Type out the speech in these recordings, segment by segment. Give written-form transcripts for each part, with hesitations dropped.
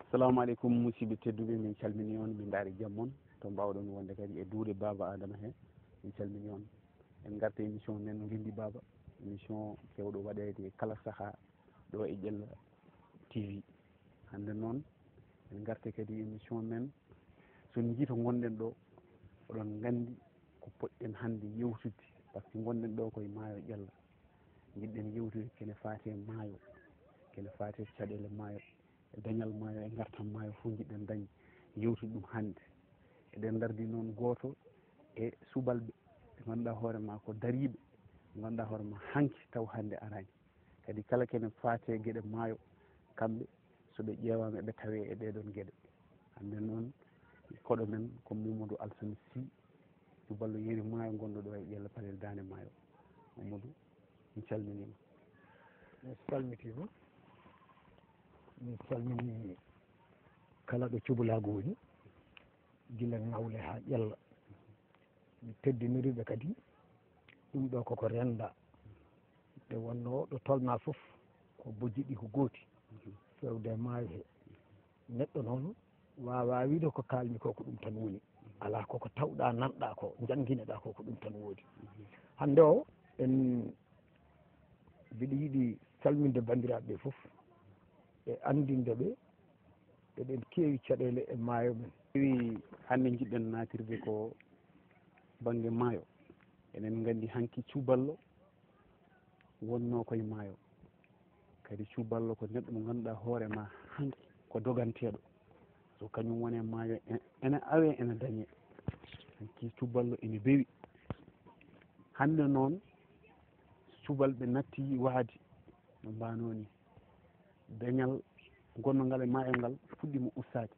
assalamu aleykum musidɓe tedduɓe, min calmini on, min daari jammon to mbawɗon wonde kadi e duuɗe Baaba Adama he. min calmini on, en garta émission men Ngendi Baaba, émission kewɗo waɗede kala saaha ɗo e DIELLA TV. hande noon en garta kadi émission men son jiito gonɗen ɗo, oɗon gandi ko poɗɗen hande yewtude, par ce que gonɗen ɗo koye maayo DIELLA. jiɗɗen yewtude kene faate maayo, kene faate caɗele maayo, e dañal maayo, e gartam maayo fof jiɗɗen dañ yewtude ɗum hannde. eɗen dardi noon gooto e subalɓe ɓe ganduɗa hoore ma ko dariɓe, ɓe ganduɗa hoore ma hanki taw hannde arani, kadi kala kene faate gueɗe maayo, kamɓe soɓe ƴeewama ɓe tawe e ɗeɗon gueɗe. hande noon koɗo men ko Mamadou Alsane Sy, cuballo yeeri maayo gonɗo ɗo e DIELLA Palel Dande Maayo. Mamadou, mi calminima. mi salmitima, mi salmini kala ɗo Thiubalaagal woni, gila ngawle ha ƴella. mi teddiniriɓe kadi ɗum ɗo koko renda nde wonno ɗo tolna foof ko bojji ɗi ko gooti, fewde maayo he. neɗɗo noon wawa wiide ko kalmi ko ko ɗum tan woni, ala koko tawɗa nanɗa ko jangguineɗa ko ko ɗum tan woodi. hande o en mbiɗa yiiɗi salminde bandiraɓe ɓe foof e andinde ɓe eɗen keewi caɗele e maayo men. wi hande jiɗɗen natirde ko banggue maayo. enen gandi hanki cuballo wonno koye maayo, kadi cuballo ko neɗɗo mo ganduɗa hoore ma hanki ko doganteɗo, so kañum wone maayo ene awe ene dañe, hanki cuballo ene bewi. hande noon cubalɓe natti waadi no mbanoni, dañal gonno ngal e maayo ngal fuɗɗima ustade.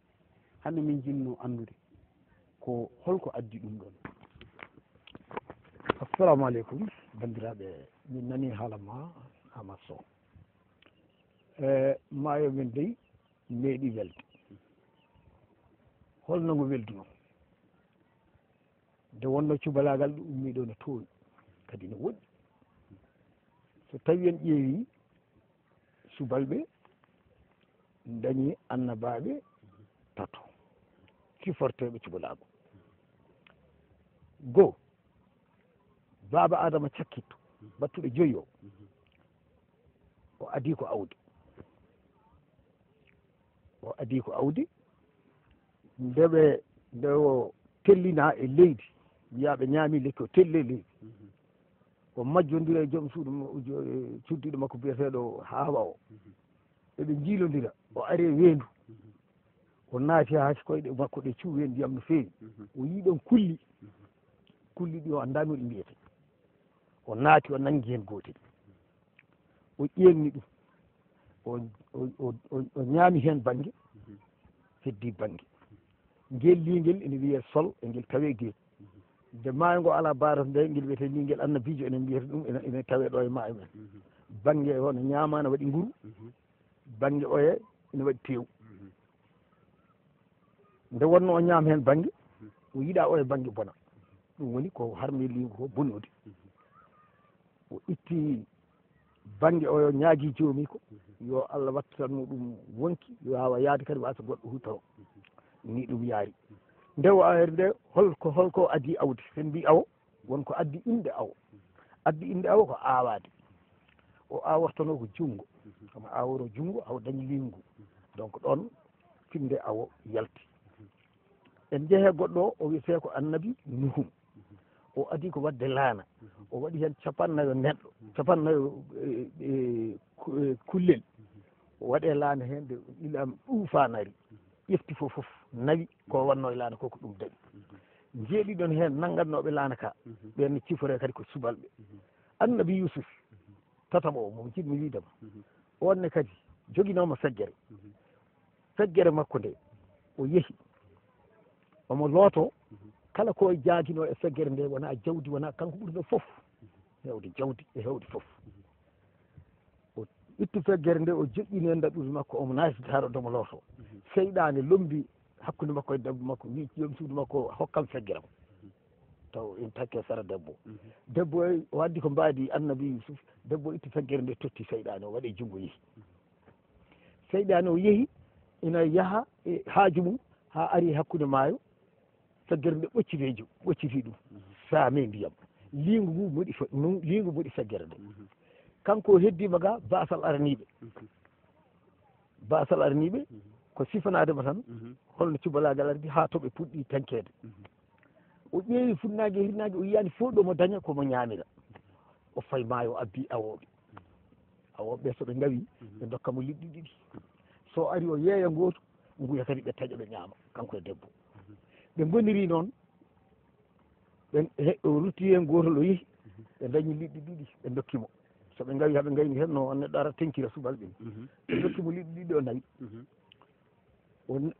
hande min jinno andude ko holko addi ɗum ɗon. assalamu aleykum bandiraɓe, min nani haala ma Amadou Sow. maayo men dey meeɗi welde. holno ngo welduno nde wonno Thiubalaagal ɗo ummiɗo no towi kadi no woɗɗi. so tawi en ƴeewi subalɓe dañi annabaɓe tato kiforteɓe Thiubalaagal. goo Baaba Adama cakkitto battuɗo joyi o adi ko awde, o adi ko awde nde o tellina e leydi, wiyaɓe ñaami lekki o telle leydi, o majjodira e joom suudu cuddiɗo makko biyeteɗo Haawa o, eɓe jiilodira, o ari e weendu, o naati ha koyɗe makko ɗe cuuwi hen ndiyam no feewi, o yiiɗon kulli ɗi o andani ɗi mbiyete, o naati o nangi hen gootel, o ƴenni ɗum, o ñaami hen banggue, heddi banggue ngel lingel ene wiye sol e ngel tawe geel. nde maayo ngo ala baras nde ngel wiyete lingel annabijo enen mbiyata ɗum ene tawe ɗo e maayo men. banggue o no ñaama no waɗi nguru, banggue oye ene waɗi teew. nde wonno o ñaama hen banggue, o yiiɗa o e banggue bona, ɗum woni ko harmi lingu ko bonnude. o itti banggue o ñaagui joomi ko yo Allah wattanmo ɗum wonki, yo wawa yaade kadi wasa goɗɗo hutoro, ni ɗum yaari. nde o ari nde holko addi awde, sen mbi awo wonko addi inde awo. addi inde awo ko awade, o awortono ko jungo, kono aworo jungo awo dañi lingu, donc ɗon finde awo yalti. en jeehe goɗɗo o wiyete ko annabi Nuhu, o adi ko wadde laana, o waɗi hen 50 neɗɗo, 50 kullel, o waɗe laana hen nde ilama ɗuufanari, ƴefti fof nawi ko wanno e laana ko ɗum dañi. jeeɗiɗon hen naggannoɓe laana ka, ɓen cifore kadi ko subalɓe. annabi Yusuf tataɓo o mo jiɗmi wiidema, onne kadi joguinomo feggere, feggere makko nde o yeehi omo looto kala ko jaaguino e feggere nde, wona jawdi, wona kanko ɓurno foof hewde jawdi e hewde foof. o itti feggere nde, o joƴƴini e ndaɓɓude makko, omo naati daarode omo looto. seyɗane lombi hakkude makko e debbo makko, wi joom suudu makko hokkam feggeram, taw en takke sara debbo. debbo o waddi ko mbaadi annabi Yusuf, debbo itti feggere nde totti seyɗane o waɗi jungo yeehi. seyɗane o yeehi ina yaaha e haaju mum ha ari hakkude maayo saggere nde ɓocciti ɗum saame ndiyam lingu ngu moɗi lingu moɗi saggere nde kanko heddima ga basal araniɓe ko sifanadema tan holno Thiubalaagal ardi ha toɓe puɗɗi tankede o ƴeewi funnague e hirnague o yiyani fof ɗomo daña komo ñamira o fayi maayo abbi awoɓe soɓe gawi ɓe dokkamo liɗɗi ɗiɗi so ari o yeeya goto nguya kadi ɓe taƴa ɓe ñaama kanko e debbo ɓe goniri noon o rutti hen gotol o yeehi ɓe dañi liɗɗi ɗiɗi ɓe dokkimo soɓe gawi haɓe gayni hen no neɗɗo ara tenkira subalɓe ɓe dokkimo liɗɗi ɗiɗi o nawi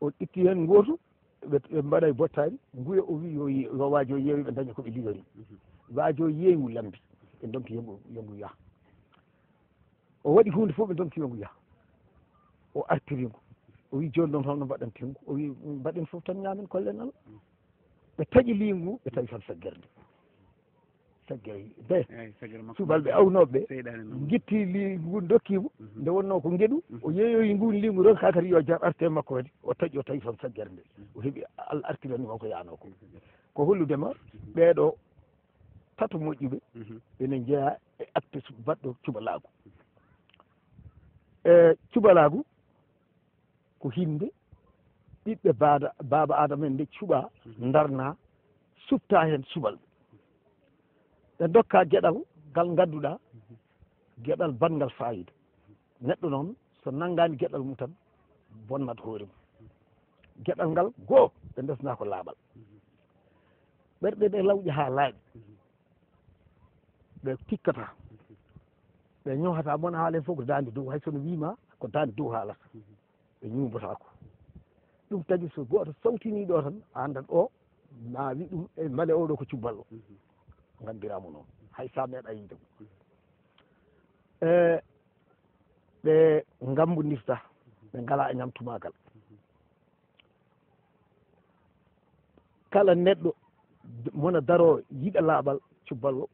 o itti hen goto ɓe mbaɗa e bottari nguya o wi yo waajo yeewi ɓe daña koɓe ligari waajo yeewi lambi ɓe donki yongu yaha o waɗi hunde fof ɓe donki yongu yaha o artiringo o wi joni noon holno mbaɗantengu o wi mbaɗen fof tan ñamen kollen Allah ɓe taƴi lingu ɓe tawi tan saggere nde subalɓe awnoɓe guitti lingu dokkimo nde wonno ko gueɗu o yeeyoyi ngun lingu ron kakadi yo jar arte makko kadi o tawi tan saggere nde o heeɓi Allah artiranimo ko yano ko holludema ɓeeɗo tato moƴƴuɓe ene jeeya e acte baɗɗo Thiubalaagal Thiubalaagal ko hinde ɓiɓɓe Baaba Adama en nde cuuɓa darna subta hen subalɓe ɓe dokka gueɗal ngal gadduɗa gueɗal bangal fayida neɗɗo noon so nanggani gueɗal mum tan bonnat hoore mum gueɗal ngal goho ɓe desna ko laaɓal ɓerɗe ɗe lawƴi ha laaɓi ɓe tikkata ɓe ñohata mona haalen fof ko dande dow hay sono wima ko dande dow haalata ɓe ñumbotako ɗum tagi so goto sawtiniɗo tan a andat o ma wi ɗum e male oɗo ko cubballo gandiramo noon hay sa meeɗa yiide ɓe gambodinta ɓe ngala e ñamtumagal kala neɗɗo mona daro yiɗa laaɓal cubballo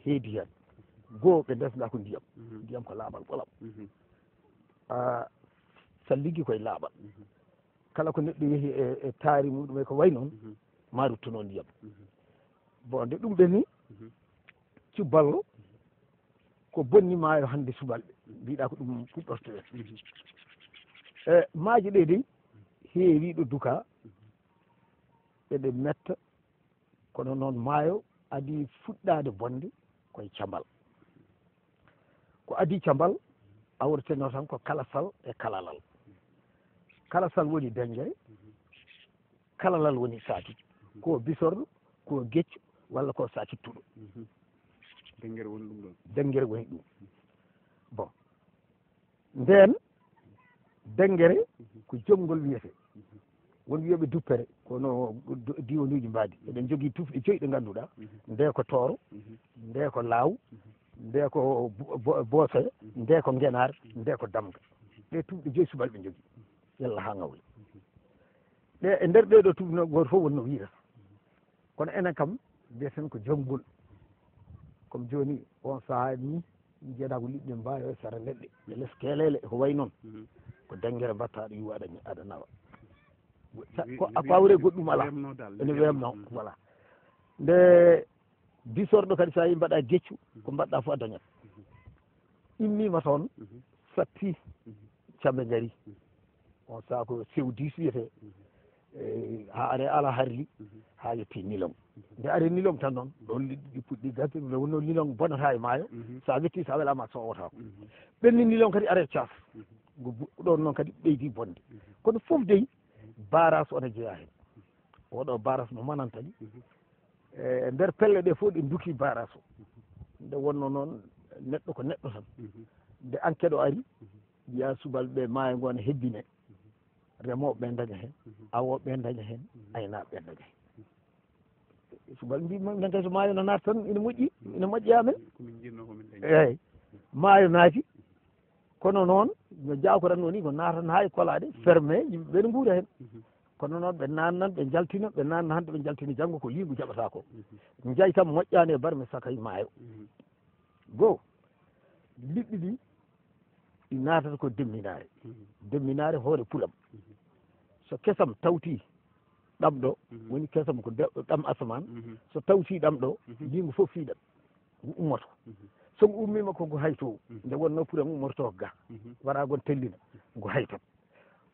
heedi hen goho ɓe desda ko ndiyam ko laaɓal ɓolam sa liggi koye laaɓal kala ko neɗɗo yeehi e taari muɗum e ko way noon ma ruttuno ndiyam bon nde ɗum ɓenni cubballo ko bonni maayo hande subalɓe mbiɗa ko ɗum fuɗɗorto en maaje ɗe dey heewiɗo duka eɗe metta kono noon maayo adi fuɗɗade bonde koye cambal ko adi cambal awreteno tan ko kalasal e kalalal kalasal woni dengere kalalal woni saaki ko bisorɗo ko geccu walla ko sakittuɗo dengere woni ɗum ɗon dengere woni ɗum bon nden dengere ko jomgol wiyete won wiyoɓe duppere kono diwanuji mbadi eɗen jogui tufɗe joyyi ɗe ganduɗa nde ko tooro nde ko laaw nde ko boosoya nde ko ngenar nde ko damga ɗe tufɗe joyyi subalɓe jogui yalla ha ngawle ɗe e nder ɗeɗo tufno goto fof wonno wiirata kono enen kam mbiyeten ko jomgol comme joni on saaha ni jeeɗa ko liɗɗi mbawi sara leɗɗe e less keelele ko way noon ko dengere mbatta ɗo yiwa aɗa nawa ko awre goɗɗum ala ene wemno voilà nde bisorɗo kadi sa yi mbaɗa geccu ko mbaɗɗa fof a dañat immima toon satti camɓe gaari on saaha ko sew 10 wiyete ha are ala harli ha yetti nilong nde ari nilong tan noon ɗon liɗɗi puɗɗi gasde nde wonno nilong bonata e maayo sa wetti sa welama sowotako ɓenni nilong kadi are caas ɗon noon kadi ɓeydi bonde kono foof dey baras ona jeeya hen oɗo baras mo manantani e nder pelle ɗe fof ɗe duki baras o nde wonno noon neɗɗo ko neɗɗo tan nde enquête o ari yiya subalɓe maayo ngo ne hebbine remoɓe ɓe daña hen awoɓe daña hen aynaɓe daña hen subalɓe mbima min kay so maayo no naata tan ina moƴƴi amen eyyi maayo naati kono noon no jawkoratno ni ko natatan ha e kolaɗe fermé yimɓeɓe ne guura hen kono noon ɓe nannan ɓe jaltina ɓe nanna hande ɓe jaltina janggo ko lingu jaɓata ko jayi tan moƴƴani e barme sakay maayo goho liɗɗi ɗi ɗi natata ko demminare hoore pulam so kesam tawti ɗam ɗo woni kesam ko ɗam asaman so tawti ɗam ɗo lingu fof fiiɗat ngu ummoto so ngu ummima kongo hayto nde wonno puram ummorto ga wara gon tellina ngu haytat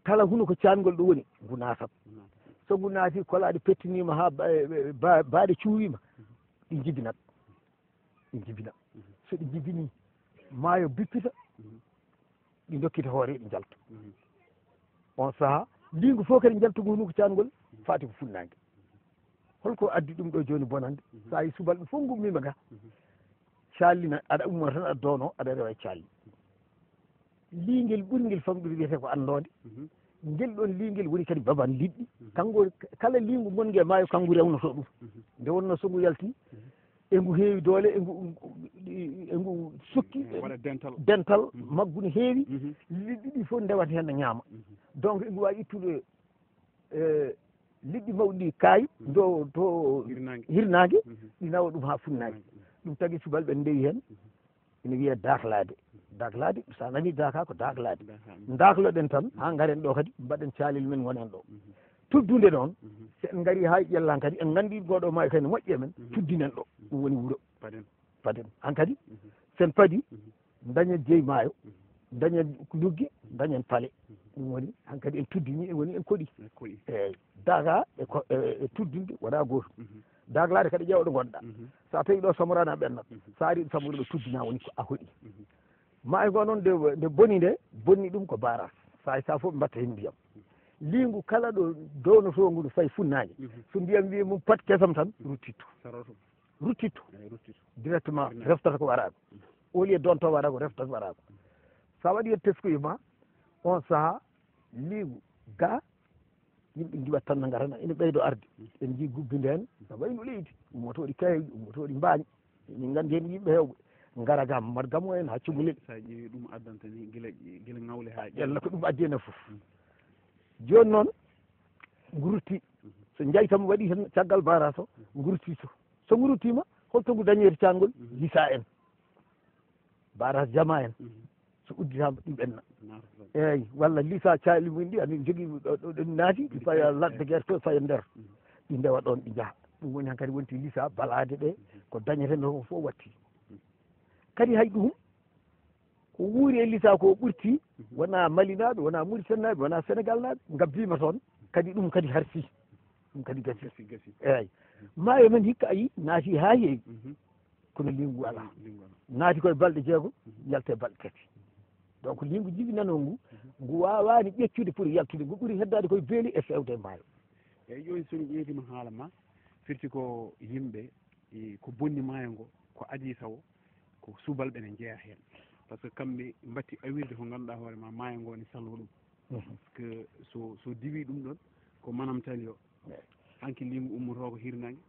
kala huno ko cangol ɗo woni ngu natat so ngu naati kolaɗe pettinima ha baaɗe cuwima ɗi jibinat so ɗi jibini maayo bippita ɗi dokkita hoore ɗi jalta on saaha lingu fof kadi jaltugo huno ko cangol faati ko funnangue holko addi ɗum ɗo joni bonande sa yi subalɓe fof gummima ga callina aɗa ummo tan aɗa doono aɗa rewa calli liiguel ɓurguel famɗude wiyete ko andode ngel ɗon liiguel woni kadi baban liɗɗi kanko kala lingu gongue e maayo kangu rewnoto ɗum nde wonno so ngu yalti e ngu heewi doole e ngu sukki dental maggu ne heewi liɗɗi ɗi fof ndewata hen ne ñaama donc e ngu wawi ittude liɗɗi mawɗi ɗi kaayi do to hirnangue ɗi nawa ɗum ha funnague ɗum tagui subalɓe ndewi hen ene wiiye daklade sa nani daka ko daklade dakloɗen tan ha garen ɗo kadi mbaɗen calel men gonen ɗo tuddude noon se en gaari ha ƴellan kadi en gandi goɗo maayo kadi ne moƴƴi men tuddinen ɗo ɗum woni wuuro paden han kadi sen paadi dañen jeeyi maayo dañen lugge dañen paale ɗum woni han kadi en tuddini en woni en koɗi eyyi daga e tuddinde wona goto daglade kadi ƴeewa ɗo gonɗa sa tawi ɗo samorana ɓennat sa ari ɗo samori ɗo tuddina woni ko a hoɗi maayo ngo noon nde boni nde bonni ɗum ko baras sa fof ɓe mbatta hen ndiyam lingu kala ɗo downoto ngu fayi funnague so ndiyam wi mum pat kesam tan ruttittu directement reftata ko warako au lieu donto waɗa ko reftata waɗako sa waɗi hen teskoye ma on saaha lingu ga yimɓe jiwat tan ne garana ene ɓeydo arde en jii gubbide hen no wayno leydi ummotoɗi kayeji ummotoɗi mbaañi min gandi hen yimɓe hewɓe gara ga Mamadou Gammo en ha cubalel sa ƴeewi ɗum addanta ni guila ngawle ha ƴella ko ɗum addi hen foof joni noon ngu rutti so jaytamo waɗi tan caggal baras o ngu ruttito so ngu ruttima holto ngu dañoyta cangol lisa en baras jama en so udditama ɗum ɓenna eyyi walla lisa cali mumen ɗi aɗa jogui ɗo naati ɗi faya ladde guerte to faya nder ɗi ndewa ɗon ɗi jaaha ɗum woni hankkadi wonti lisa balade ɗe ko dañeten ɗo fof watti kadi hay ɗum ko wuuri e lisa ko ɓurti wona malinaɓe wona mauritanie naɓe wona sénégal naɓe gabbima toon kadi ɗum kadi harsi ɗum kadi gasi eyyi maayo men hikka ayi naati ha heewi kono lingu ala naati koye balɗe jeegom yalte balɗe tati donc lingu jibinano ngu wawani ƴeccude pour yaltude ngu ɓuuri heddade koye beeli e fewde maayo eyyi joni somi ƴeetima haala ma firti ko yimɓe ko bonni maayo ngo ko adi taw ko subalɓe ne jeeya hen par ce que kamɓe mbatti awirde ko ganduɗa hoore ma maayo ngo ne sallo ɗum par ce que so diwi ɗum ɗon ko manam tali o hanki lingu ummoto ko hirnangue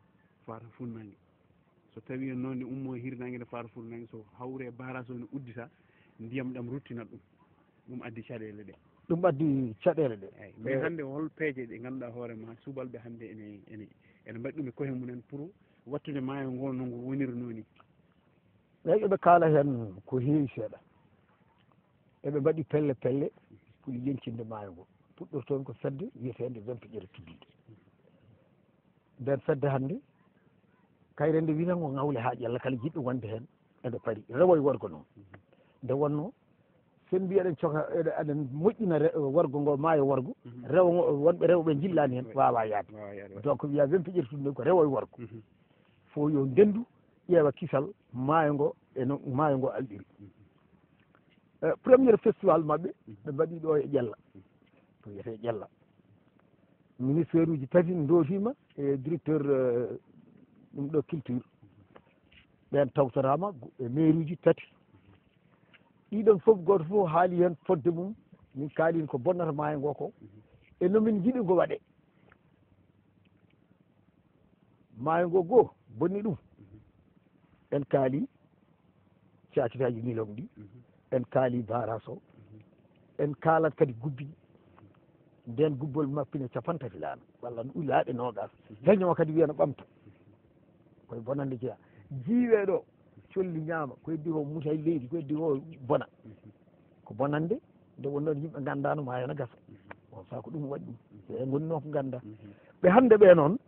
fata funnague so tawi noon ne ummo hirnangue ne fata funnague so hawre barage o ne uddita ndiyam ɗam ruttinat ɗum addi caɗele ɗe ɗum addi caɗele ɗe eyyi mais hande hol peeje ɗe ganduɗa hoore ma subalɓe hande ene mbaɗi ɗum e koye mumen pour wattude maayo ngo no ngu wonirno ni eyyi eɓe kaala hen ko heewi seeɗa eɓe mbaɗi pelle pour yencinde maayo ngo puɗɗortoon ko fedde wiyetede wempeƴere tuddide nden fedde hande kayre nde witan ko ngawle ha ƴella kala jiɗɗo wonde hen eɓe paari rewo e worgo noon nde wonno sen mbi eɗen coka eɗen moƴƴina worgo ngo maayo worgo rewo wonɓe rewɓe jillani hen wawa yaade donc wiya wempeƴere tudde ko rewo e worgo fo yo ndendu ƴeewa kisal maayo ngo eno maayo ngo alɗiri premier festival mabɓe ɓe mbaɗi ɗo e ƴella to wiyete ƴella ministére uji tati doofima e directeur ɗum ɗo culture ɓen tawtorama e maire uji tati ɗiɗon foof goto fof haali hen fodde mum min kaalin ko bonnata maayo ngo ko e nomin jiiɗi ngo waɗe maayo ngo goho bonni ɗum en kaali cakitaji million ɗi en kaali barage o en kaalat kadi gubbi nden gubbol mappine capantati laana walla laaɗe nogas heño kadi wiyano ɓamta koye bonande jeeya jiiweɗo colli ñaama ko heddi ko muta e leydi ko heddi ko bona ko ko bonande nde wonnoon yimɓe gandano maayo no gasa on saaha ko ɗum waɗi ɗum ɓe gonno ko ganda ɓe hande ɓe noon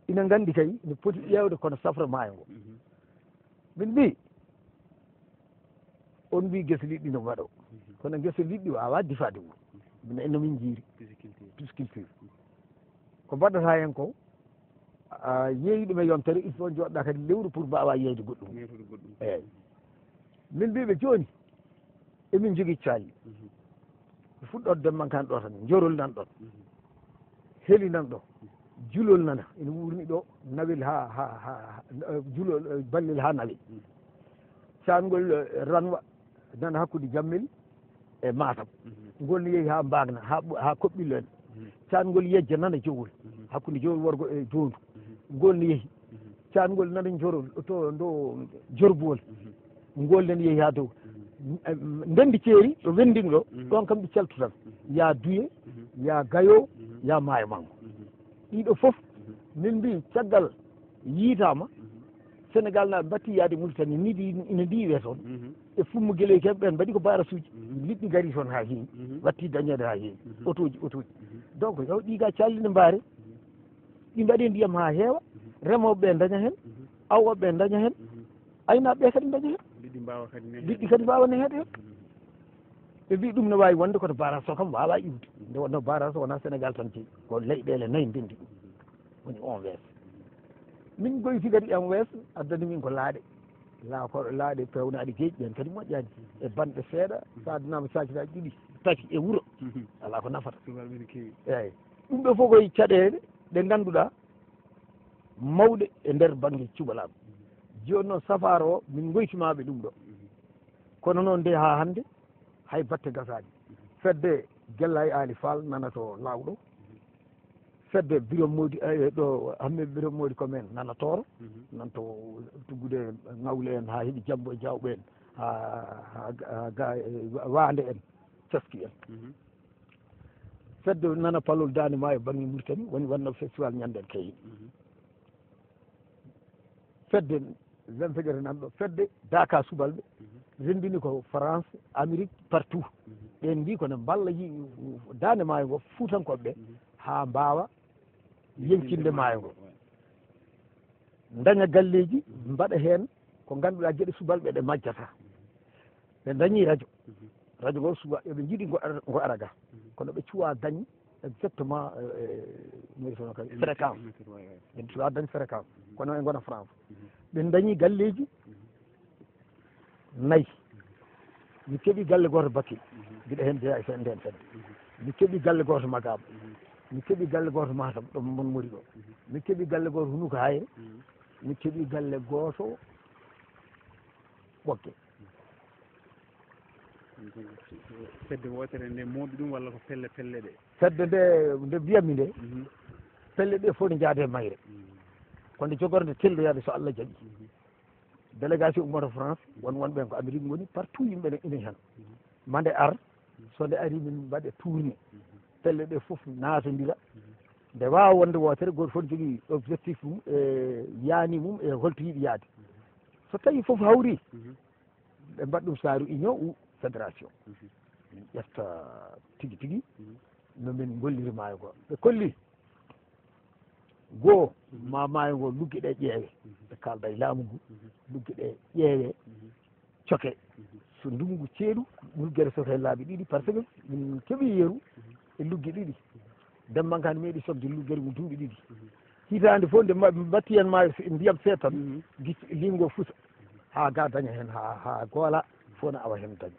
ina gandi kay ne poti ƴewde kono safra maayo ngo min mbi on mbi guese liɗɗi no waɗo kono guese liɗɗi wawa difade wuro min enne min jiiri pisculture ko mbaɗata hen ko yeeyi ɗum e yontere il faut joɗɗa kadi lewru pour mbawa yeyde goɗɗum eyyi min mbiɓe joni emin jogui calli fuɗɗode demmankan ɗo tan jorol nan ɗon heeli nan ɗo julol nana ene wurni ɗo nawel ha julol ballel ha nawel cangol ranwa nana hakkude jammel e matam ngol ne yeehi ha mbagna ha koɓɓillo en cangol yejja nana jowol hakkude jowol worgo e jondu ngol ne yeehi cangol nana jorol to ndo jorbuwol ngol nen yeehi ha dow ndendi ceeri ɗo wendin ɗo ɗon kam ɗi caltu tan ya duye ya gayo ya maayo mango ɗiɗo foof min mbi caggal yiitama Sénégal naaɓe mbatti yaade Mauritanie niɗi ina ndiwe toon e fummu guele keɓe ɓen mbaɗi ko barasuji liɗɗi gari toon ha heewi watti dañede ha heewi auto ji donc yaw ɗiga callide mbaare ɗi mbaɗe ndiyam ha heewa remoɓeɓe daña hen awoɓeɓe daña hen aynaɓeɓe kadi daña hen liɗɗi kadi mbawani heede hen ɓe mbi ɗum ne wawi wonde koto barage o kam wawa iwde nde wonno barage o wona Sénégal tan jeeyi ko leyɗele nayyi ndendi ɗum woni on weesa min goyti kadi en weesa addani min ko laaɗe pewnaɗe gueeƴi ɓen kadi moƴƴani e banɗe seeɗa sa addinama sakilaji ɗiɗi tati e wuuro ala ko nafata eyyi ɗum ɗo fof koye caɗele ɗe ganduɗa mawɗe e nder banggue cuɓalaɓe joni noon safaro o min goytimaɓe ɗum ɗo kono noon nde ha hande hay batte gasaji fedde Guella e Ali Fall nana to lawɗo fedde Birom Modi ɗo hamme Birom Modi commen nana tooro nan to tuggude ngawle en ha heeɓi Jambo e Diawɓe en ha Wande en Caski en fedde nana Palol Dande Maayo banggue Mauritanie woni wanno festival ñanden kayyi fedde Wempegere nan ɗo fedde Daka Subalɓe rendini ko France Amérique partout ɓen mbi kono mballa Dande Maayo ngo Fuutankoɓe ha mbawa yenkinde maayo ngo daña galleji mbaɗa hen ko ganduɗa gueɗe subalɓe ɗe majjata ɓe dañi radio ngo suba eɓe jiiɗi ngo ara ga kono ɓe cuwa dañ exactement noytono kadi fréquence ɓe cuwa dañ fréquence kono e gona France ɓe dañi galleji nayyi mi keeɓi galle goto Bakel mbiɗa hen jeeya e fen nden fedde mi keeɓi galle goto Magaba mi keeɓi galle goto Matam ɗo mon mori ɗo mi keeɓi galle goto Hunuko Hayre mi keeɓi galle goto Ɓokke fedde wotere nde mawɗi ɗum walla ko pelle ɗe fedde nde mbiyatmi nde pelle ɗe fof ne jaade mayre kono jogorde telloyade so Allah jaaɓi délégation ummoto France wonɓen ko Amérique goni partout yimɓe ina hen mande ar so nde ari min mbaɗe tourné pelle ɗe foof natodira nde wawa wonde wotere goto fof jogui objectif mum e yaani mum e holto yiiɗi yaade so tawi foof hawri ɓe mbaɗa ɗum saaru union ou fédération min ƴefta tigui tigui nomin golliri maayo ngo ɓe kolli goho ma maayo ngo lugge ɗe ƴeewe ɓe kalda e laamu ngu lugge ɗe ƴeewe coke so ndungu ceeɗu luggere soto e laabi ɗiɗi par ce que min keeɓi yeeru e lugge ɗiɗi demmankani meeɗi sobde luggere mum duuɓi ɗiɗi hitande fof nde mbatti hen maayo ndiyam seeɗa tan lingo fusa ha ga daña hen ha goola fof ne awa hen daña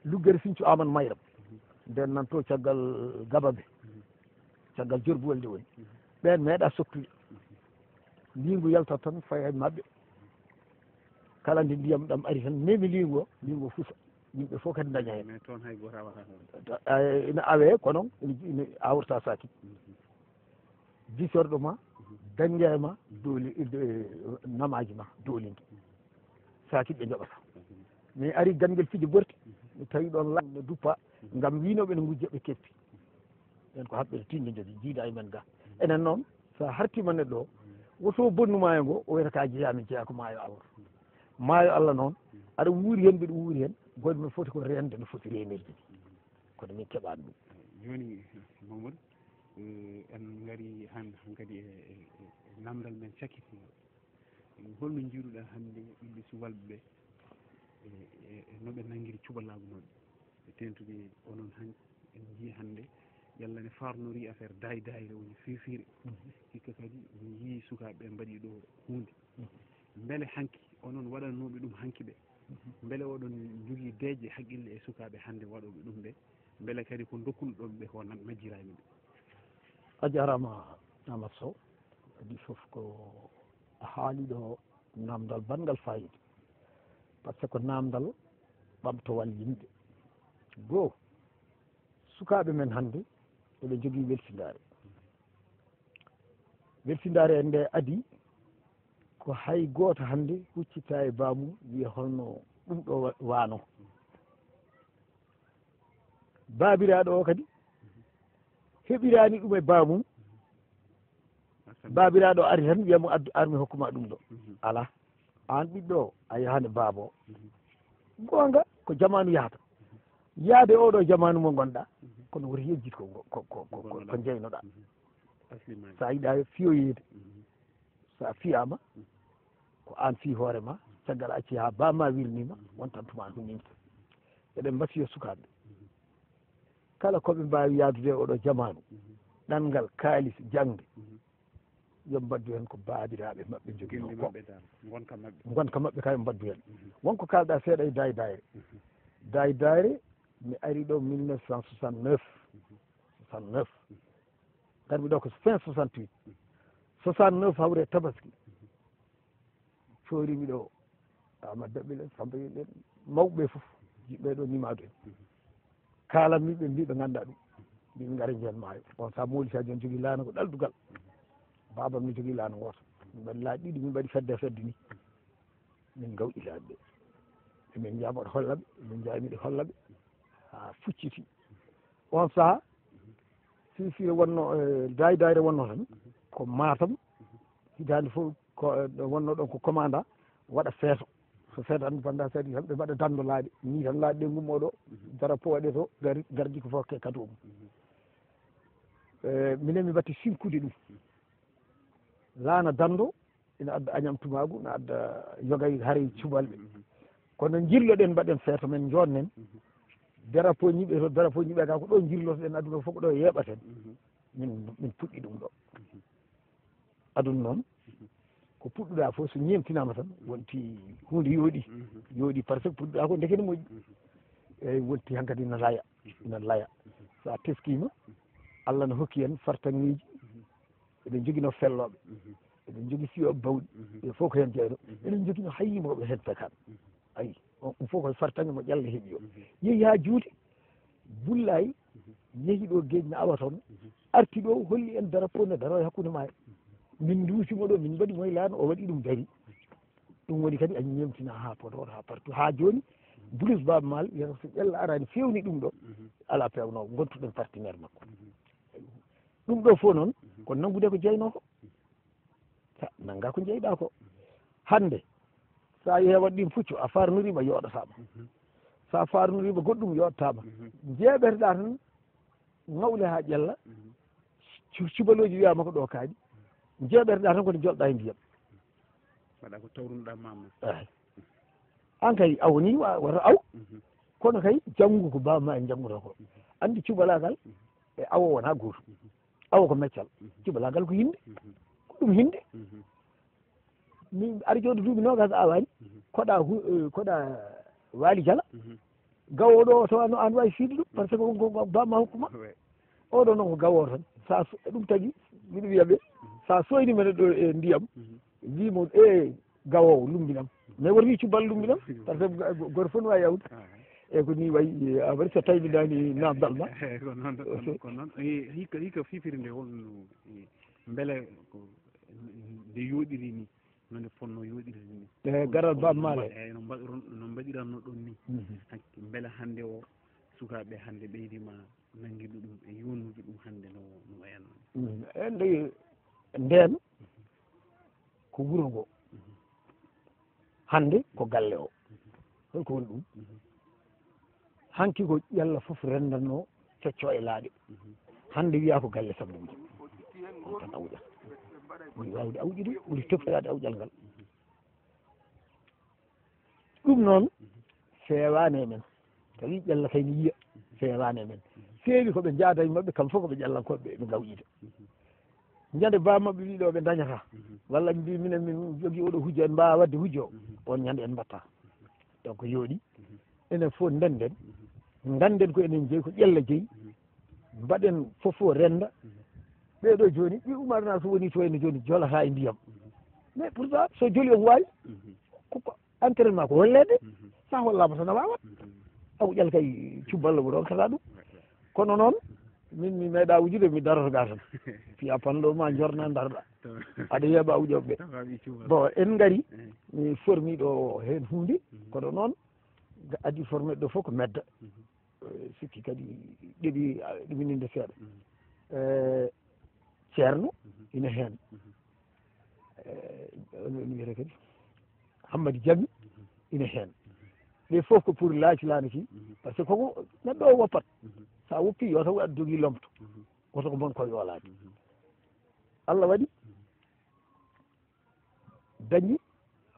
luggere Sinthiou Amane Mayram nden nan to caggal Gabaɓe caggal Jorbuwol nde woni ɓen meeɗa sottude lingu yaltat tan faya mabɓe kala nde ndiyam ɗam ari tan memi lingu o fusa yimɓe fof kadi daña hen toon hay goto awata ina awe kono ina awrata saki jisorɗo ma dañgue ma dooli namaji ma doolinde saki ɓe joɓata mi ari ganguel fijo borti mi tawi ɗon lanne duppa gam winoɓe ne gujjoɓe keppi ɓen ko haɓɓe tinde jogui jiida e men ga enen noon sa hartima neɗɗo o woto bonnu maayo ngo o wiyata ka jeeyami jeeya ko maayo Allah maayo Allah noon aɗa wuuri hen mbiɗa wuuri hen goɗɗo men foti ko rende no foti renirde kono min keɓani ɗum joni Mamadou en ngari hande kadi e namdal men cakkitiɗo holno jiiruɗa hande ɓiɓɓe subalɓe ɓe e noɓe nanguiri cubalaagunoɓe e tentude onon han en jii hande yalla ne farnori affaire dayre woni firfire hikka kadi mi yii sukaɓeɓe mbaɗi ɗo hunde beele hanki onon waɗannoɓe ɗum hanki ɓe beele oɗon jogui deeƴe haqqille e sukaɓe hande waɗoɓe ɗum ɓe beele kadi ko dokkunoɗon ɓe ko majjirani ɓe a jarama Amadou Sow kadi foof ko a haaliɗo namdal bangal fayida par ce que ko namdal ɓamtowal yimɓe goo sukaɓe men hande eɓe jogui weltidare en nde adi ko hay goto hande huccita e bamum wiya holno ɗum ɗo wano babiraɗo o kadi heɓirani ɗum e bamum babiraɗo ari tan wiyamo armi hokkuma ɗum ɗo ala an ɓiɗɗo a yahani baaba o gonga ko jamanu yahata yaade oɗo jamanu mo gonɗa kono woti yejjit ko jeynoɗa sa yiiɗa fiyoyede sa fiyama ko an fi hoorema caggal acci ha bamma wirnima wontantuma huninta eɗen mbasiyo sukaɓe kala koɓe mbawi yaadude oɗo jamanu ɗanngal kaalis jangde yo mbaddu hen ko baabiraɓe mabɓe joguino gonka mabɓe kaɓe mbaddu hen wonko kalɗa seeɗa e dayre mi ari ɗo 1969 garmi ɗo ko fin 68 69 hawre tabaski corimi ɗo Amadou Daɓɓilen Samba Yillen mawɓe foof jiɓɓeɗo nimadu en kalanmiɓe mbiɓe ganduɗa ɗum mbiɓe gaari jeen maayo on sa mooli sa joni jogui laana ko ɗaldugal babam mi jogui laana goto min mbaɗi laabi ɗiɗi min mbaɗi fedde ni min gawɗi laabi ɗe emin jamoɗo hollaɓe min jamiɗe hollaɓe ha fucciti on saaha fi wonno dayre wonno tan ko Matam hitande foof ko wonno ɗon ko commandant waɗa feeto so feetani banda sadi tan ɓe mbaɗa dando laaɓe ni tan laaɓe ɗe gummoɗo drapeau waɗe to gardi ko fof ke kadi mum minen mi batti sinkude ɗum laana dando ina adda Agname Toumago ina adda yogay haare cubalɓe kono jirloɗen mbaɗen feeto men jonnen drapeau ñiɓe to drapeau ñiɓe ka ko ɗo jirlotoɗen aduna fof ko ɗo yeɓaten min puɗɗi ɗum ɗo aduna noon ko puɗɗuɗa fof so ñemtinama tan wonti hunde yooɗi par ce que puɗɗuɗa ko ndekene moƴƴi eyyi wonti hankkadi ina laya sa teskima Allah ne hokki en fartanŋeji eɗen joguino felloɓe eɗen jogui fiyoɓe bawɗi ɓe fof ko hen jeyɗo eɗen joguino hayyimoɓe hen pekan ayi on fof koye fartanŋe mo ƴalla heeɓi o yeehi ha juuti bullayi yeehi ɗo gueji ne awa toon arti ɗo holli en drapeau ne daro e hakkude maayo min duusimo ɗo min mbaɗi moye laana o waɗi ɗum dari ɗum woni kadi a ñemtina ha Podor ha partout ha joni Boulous Baba Mal wiyata so ƴella arani fewni ɗum ɗo ala pewnowo gontuɗen partenaire makko ɗum ɗo fof noon ko nangude ko jeyno ko nangga ko jeyɗa ko hande sa yeehi waɗɗima puccu a farnoriɓe yoɗatama sa farnoriɓe goɗɗum yoɗatama jeeɓeteɗa tan ngawle ha ƴella cubaloji wiyama ko ɗo kaaɗi jeeɓeteɗa tan kode jolɗa e ndiyam waɗa ko tawrunoɗa mamma eyi an kay awni wata aw kono kay janggu ko bamma en jangguto ko andi cubalaagal e awo wona goto awo ko meccal cubalaagal ko hinde ko ɗum hinde min aɗa jooɗo duuɓi nogas awani koɗa waali jala gawoɗo o tawa no an wawi fiide ɗum par ce que ko bamma hokkuma oɗo noon ko gawowo tan sa ɗum tagui miɗo wiyaɓe sa soyni mene ɗo e ndiyam wimo gawowo lumbinam mais woti cubbal lumbinam par ce que goto fof no wawi yawde eyyi ko ni wayi a waɗi so taymidani namdal ma ko noon hikka fifiri nde holno beele nde yooɗiri ni nonde fonno yooɗiri ni e garal bammale eyyi no mbaɗiranno ɗon ni hakki beele hande o sukaɓe hande ɓeydima nanguiɗo ɗum e yonnude ɗum hande no wayanno e nde nden ko wuuro ngo hande ko galle o holko woni ɗum hanki ko ƴella fof rendanno cocco e laaɗe hande wiya ko galle sabbuji on tan awƴal ɓuri wawde awƴude ɓuri teftoyade awƴal ngal ɗum noon fewani e men tawi ƴella kayni yiya fewani e men feewi koɓe jaada e mabɓe kam fof koɓe ƴellankoɓe ɓe gawƴide ñande bammaɓe wiɗo ɓe dañata walla ɓe mbi minen min jogui oɗo hujjo en mbawa wadde hujjo on ñande en mbatta donc yooɗi enen fof ndenden ganden ko enen jeeyi ko ƴella jeeyi mbaɗen fofo renda ɓeɗo joni ɓi umarna so woni to ene joni jolata e ndiyam mais pourtant so joli on wawi koko entraînement ko hollede sa hollama tan a wawat awƴal kay cuballo mo ronkata ɗum kono noon min mi meeɗa wujude mi daroto ga tan fiya panɗo ma jorna daroɗa aɗa yeeɓa awƴoɓe bon en gari mi formiɗo hen hunde kono noon adi formé ɗo fof ko medda sikki kadi ɗeeɓi ɗumininde seeɗa ceerno ina hen no wiyete kadi Hammadou Diaby ina hen ɓe fof ko pour laaci ki par ce que koko neɗɗo o woppat sa woppi yo taw aɗa jogui lomto woto ko bon koye yoolade Allah waɗi dañi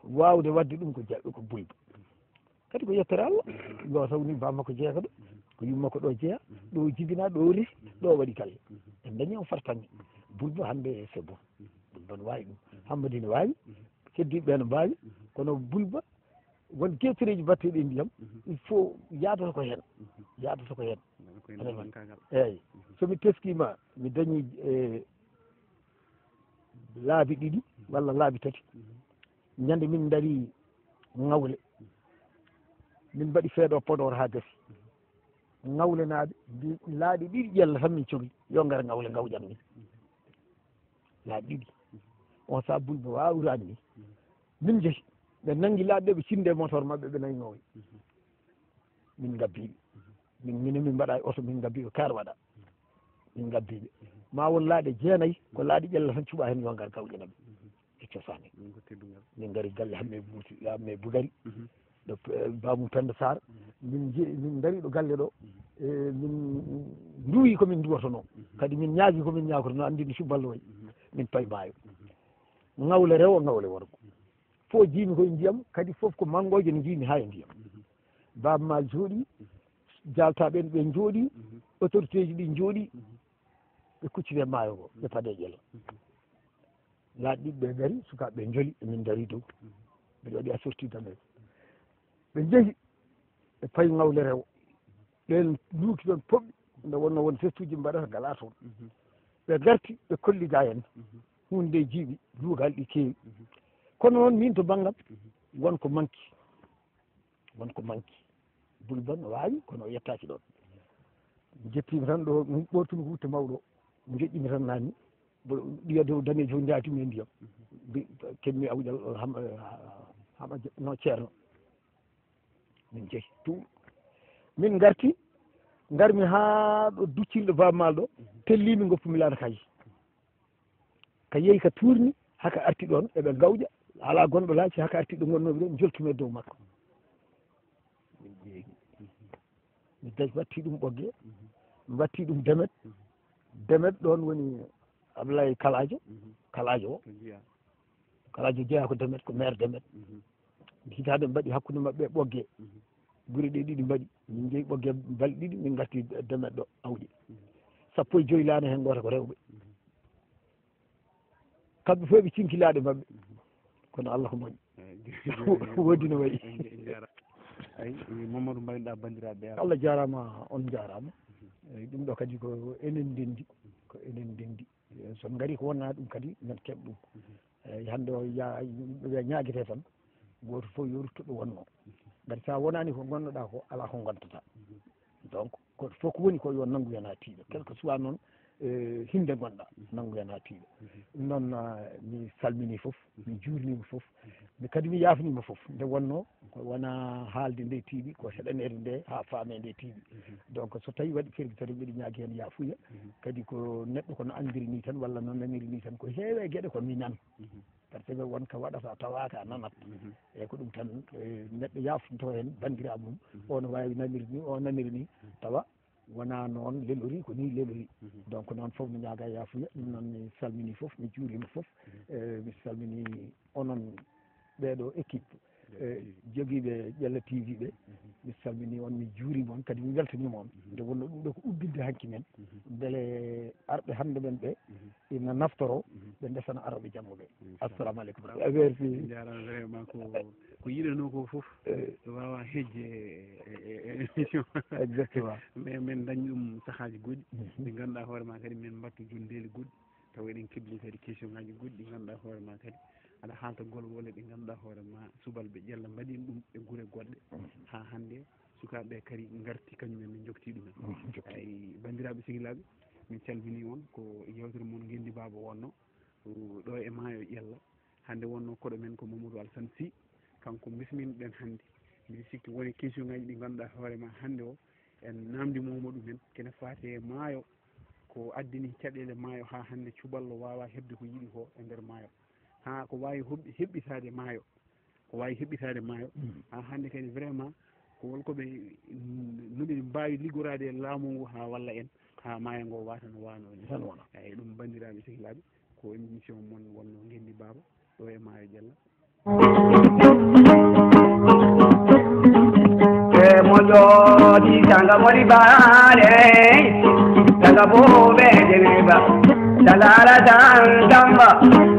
wawde wadde ɗum ko jaɓɓe ko bulba kadi ko yettere Allah yo taw ni bammakko jeeyaka ɗo ko yummakko ɗo jeeya ɗo jibina ɗo resi ɗo waɗi galle en dañi on fartange bulba hande c'est bon bulba ne wawi ɗum Hammadou ne wawi keddiɓe ne mbawi kono bulba won guettereji batteɗi e ndiyam il faut yadata ko hen yadata ko hen eyyi somi teskima mi dañi laabi ɗiɗi walla laabi tati ñande min daari Ngawle min mbaɗi feeɗo Podor ha gasi Ngawle naaɓe mbi laaɗi ɗiɗi ƴella tan min cogui yo gara Ngawle gawƴan min laaɓi ɗiɗi on sa bulba wawirani ni min jeehi ɓe nanggui laaɓe ɓe cinde motor mabɓe ɓe nayi Ngawle min gabbiɓe min mbaɗa e oto min gabbiɓe kar waɗa min gabbiɓe ma won laaɗe jeenayyi ko laaɗi ƴella tan cuuɓa hen yo gar gawƴanaɓe e cosane min gari galle hamme Bougari ɗo bamum Penda Sar min dari ɗo galle ɗo min duwi komin duwotono kadi min ñaagui komin ñagotono andi no cuballo way min payi maayo Ngawle rewo Ngawle worgo fo jiimi koye ndiyam kadi foof ko manggoje ne jiimi ha e ndiyam bamma jooɗi jaltaɓe ɓe jooɗi autorité ji ɗi jooɗi ɓe kuccide maayo ngo ɓe paade ƴela laaɗi ɗiɗi ɓe gari sukaɓe jooli emin dari dow ɓeɗe waɗi a sorti damen ɓe jeehi ɓe payi Ngawle rewo ɓen luuki ɗon poɓɓi nde wonno won testuji mbaɗata gala toon ɓe garti ɓe kolli ga hen hunde nde jiiɓi luugal ɗi keewi kono noon min to banggam wonko manki bulba no wawi kono o yettaki ɗon jeppimi tan ɗo ɓortumi ko wutte mawɗo joƴƴimi tan nanni ɗiya dow daneji fof jaatimi e ndiyam kemmi awƴal hama no ceerno min jeehi tout min garmi ha ɗo duccilɗo bammal ɗo tellimi goppumi laada kayi ka yeehi ka turni haka arti ɗon eɓe gawƴa ala gonɗo laaci haka arti ɗo gonnoɓe ɗo joltumi e dow makko min jeeyi mi dañ watti ɗum ɓogge mi watti ɗum demet ɗon woni Ablaye Kalajo o Kalajo jeeya ko demet ko maire demet hitande mbaɗi hakkude mabɓe e ɓogge guure ɗe ɗiɗi mbaɗi min jeeyi ɓogge balɗe ɗiɗi min garti demet ɗo awɗi 15 laana hen goto ko rewɓe kamɓe fof ɓe cinkilaɗe mabɓe kono Allah ko moƴƴi woodi no wayi ayi Mamadou mbaynoɗa bandiraɓe Allah jarama on jarama eyyi ɗum ɗo kadi ko enen ndendi so gari ko wonna ɗum kadi men keɓ ɗum eyyi hande o yimɓeɓe ñaguete tan goto foof yo rutto ɗo wonno gati sa wonani ko gonnoɗa ko ala ko gontata donc goto foof ko woni ko yo nanggu yana tiiɗo quelque soit noon hinde gonɗa nanngoyen ha tiiɗo ɗum noon mi salmini fof mi juurnima fof mi kadi mi yafnima fof nde wonno wona haalde nde tiiɗi ko heɗanede nde ha faame nde tiiɗi donc so tawi waɗi ferguitere mbiɗa ñaagui hen yafuya kadi ko neɗɗo kono andiri ni tan walla no naniri ni tan ko heewe gueɗe ko mi nan par ce que wonka waɗata tawaka a nanat eyyi ko ɗum tan neɗɗo yafnto hen bandiraɓe mum o no wawi naniri ni o naniri ni tawa wona noon lelori ko ni lelori donc noon foof mi ñaaga yafuya ɗum noon mi salmini foof mi juurima foof mi salmini onon ɓeɗo équipe joguiɓe Diellla TV ɓe mi salmini on mi juurima on kadi mi weltanima on nde wonno ɗum ɗo ko ubbinde hanki men beele arɓe hande men ɓe ina naftoro ɓe ndesana araɓe jamma ɓe assalamu aleykum merci jarama vraiment ko yiɗano ko foof wawa hejje émission exactement mais min dañi ɗum sahaji goɗɗi ɗi ganduɗa hoorema kadi min mbattu jondeli goɗɗi tawa eɗen kebli kadi question ngaji goɗɗi ɗi ganduɗa hoorema kadi aɗa haalta golwole ɗe ganduɗa hoorema subalɓe Diellla mbaɗin ɗum e guure goɗɗe ha hande sukaɓeɓe kadi garti kañumen min jokti ɗumen ay bandiraɓe sehilaɓe min calmini on ko yewtere moon Ngendi Baaba wonno ɗo e maayo Diellla hande wonno koɗo men ko Mamadou Alassane Sy kanko bisminoɗen hande mbiɗa sikki woni question ngaji ɗi ganduɗa hoorema hande o en namdimomo ɗumen kene fate e maayo ko addini caɗele maayo ha hande cuballo wawa hebde ko yiiɗi ko e nder maayo ha ko wawi heɓɓitade maayo ha hande kadi vraiment ko wonkoɓe noɓe mbawi liggorade e laamu ngu ha walla en ha maayo ngo wata no wano ni tan wona eyyi ɗum bandiraɓe sehilaɓe ko émission moon wonno Ngendi Baaba ɗo e maayo Diellla moƴƴoɗi sanga moɗi baale sanga bo ɓe jeneba sanga ala tan tamba